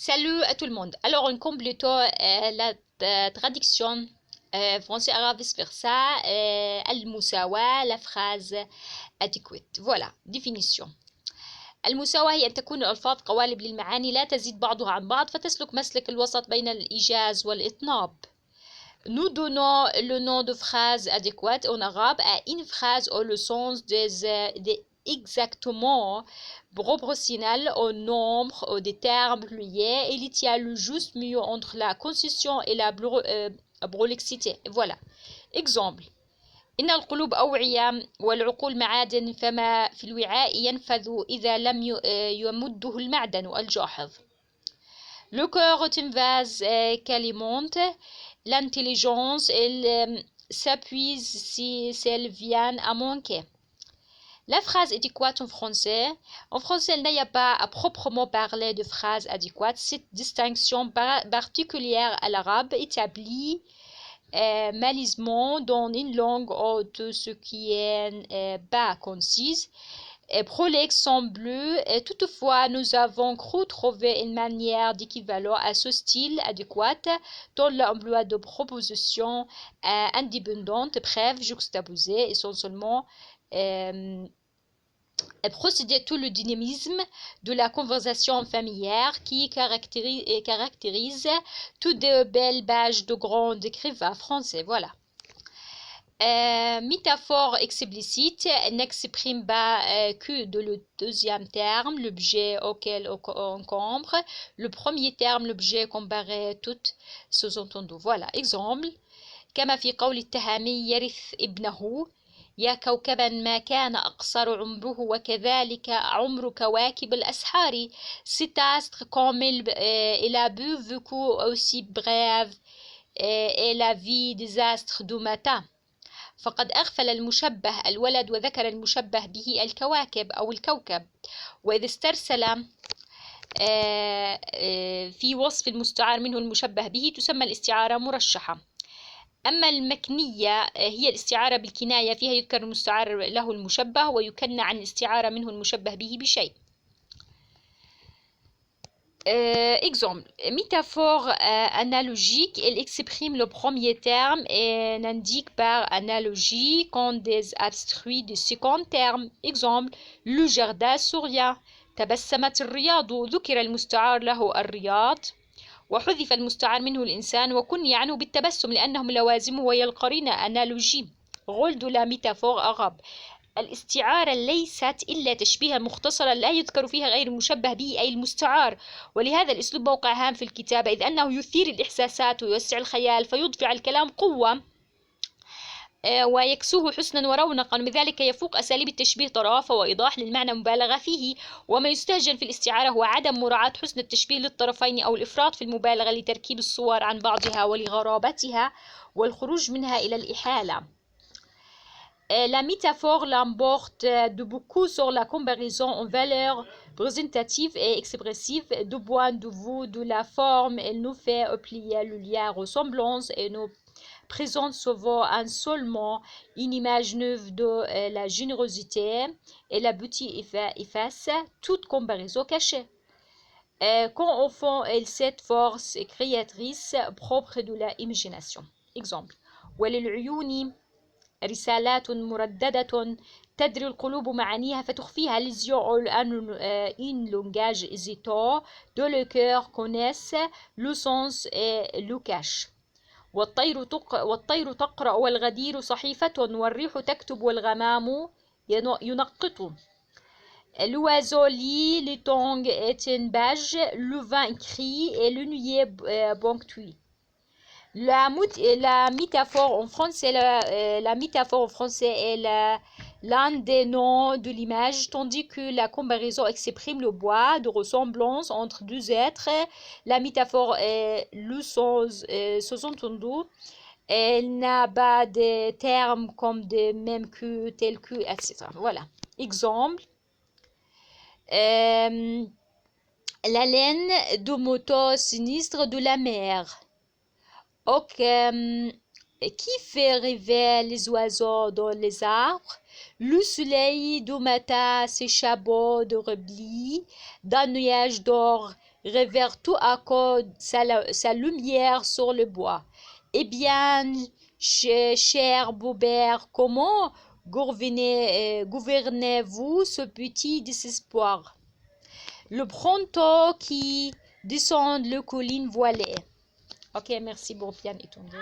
Salut à tout le monde. Alors, en complétant la traduction français-arabe vice-versa, المساواة, la phrase adequate. Voilà, définition. المساواة هي أن تكون الألفاظ قوالب للمعاني لا تزيد بعضها عن بعض فتسلك مسلك الوسط بين الإيجاز والإطناب. Nous donnons le nom de phrase adéquate en arabe à une phrase ou le sens des exactement proportionnel au nombre ou des termes liés. Il y a le juste milieu entre la concision et la prolixité. Voilà. Exemple. إن القلوب أوعية والعقول معادن فما في الوعاء ينفذ إذا لم يمده المعدن الجاحظ. Le cœur est une vase qu'alimente l'intelligence, elle s'épuise si elle vient à manquer. La phrase adéquate en français. En français, il n'y a pas à proprement parler de phrase adéquate. Cette distinction particulière à l'arabe établit malisement dans une langue de ce qui est bas concise. Prolixe semble, toutefois, nous avons cru trouver une manière d'équivalent à ce style adéquat dans l'emploi de propositions indépendantes, brèves, juxtaposées, essentiellement procéder tout le dynamisme de la conversation familière qui caractérise toutes de belles pages de grands écrivains français. Voilà. Métaphore explicite n'exprime pas que le deuxième terme, l'objet auquel on encombre. Le premier terme, l'objet comparé tout sous-entendu. Voilà. Exemple. كما في قول التهامي يرث ابنه يا كوكبا ما كان أقصر عمره وكذلك عمر كواكب الأسحار. Cet astre comme il a vécu aussi brève est la vie des astres du matin. فقد أغفل المشبه الولد وذكر المشبه به الكواكب أو الكوكب. وإذا استرسل في وصف المستعار منه المشبه به تسمى الاستعارة مرشحة. أما المكنية هي الاستعارة بالكناية فيها يذكر المستعار له المشبه ويكنى عن الاستعارة منه المشبه به بشيء. Exemple, métaphore analogique, elle exprime le premier terme et n'indique par analogie qu'en des abstruits du second terme. Exemple, le jardin souriant. تبسمت الرياض ذكر المستعار له الرياض وحذف المستعار منه الإنسان وكني عنه بالتبسم لأنهم لوازمه وهي القرينة analogie. Rôle de la métaphore arabe. الاستعارة ليست إلا تشبيها مختصرا لا يذكر فيها غير المشبه به أي المستعار، ولهذا الأسلوب موقع هام في الكتابة إذ أنه يثير الإحساسات ويوسع الخيال فيضفي على الكلام قوة ويكسوه حسنا ورونقا، بذلك يفوق أساليب التشبيه طرافة وإيضاح للمعنى مبالغة فيه. وما يستهجن في الاستعارة هو عدم مراعاة حسن التشبيه للطرفين أو الإفراط في المبالغة لتركيب الصور عن بعضها ولغرابتها والخروج منها إلى الإحالة. La métaphore l'emporte de beaucoup sur la comparaison en valeurs représentatives et expressives du point de vue de la forme. Elle nous fait oublier le lien ressemblance et nous présente souvent seulement une image neuve de la générosité et la beauté efface toute comparaison cachée. Quand au fond elle cette force créatrice propre de l'imagination. Exemple. وللعيون رسالات مرددة تدري القلوب معانيها فتخفيها les yeux ont un langage hésitant de le cœur connaissent le sens et le cache. والطير تقرأ والغدير صحيفة والريح تكتب والغمام ينقط. L'oiseau lit, le tongue est une page, le vent crie et le nuée ponctue. La métaphore en français, la métaphore en français est l'un des noms de l'image, tandis que la comparaison exprime le bois de ressemblance entre deux êtres. La métaphore est le sous-entendu. Elle n'a pas de termes comme de même que, tel que, etc. Voilà. Exemple. La laine de moto sinistre de la mer. Qui fait rêver les oiseaux dans les arbres? Le soleil du matin, ses chapeaux de repli, d'un nuage d'or revers tout à cause sa lumière sur le bois. Eh bien, cher Boubert, comment gouvernez-vous ce petit désespoir? Le printemps qui descend le colline voilée. Ok, merci pour bien étendre.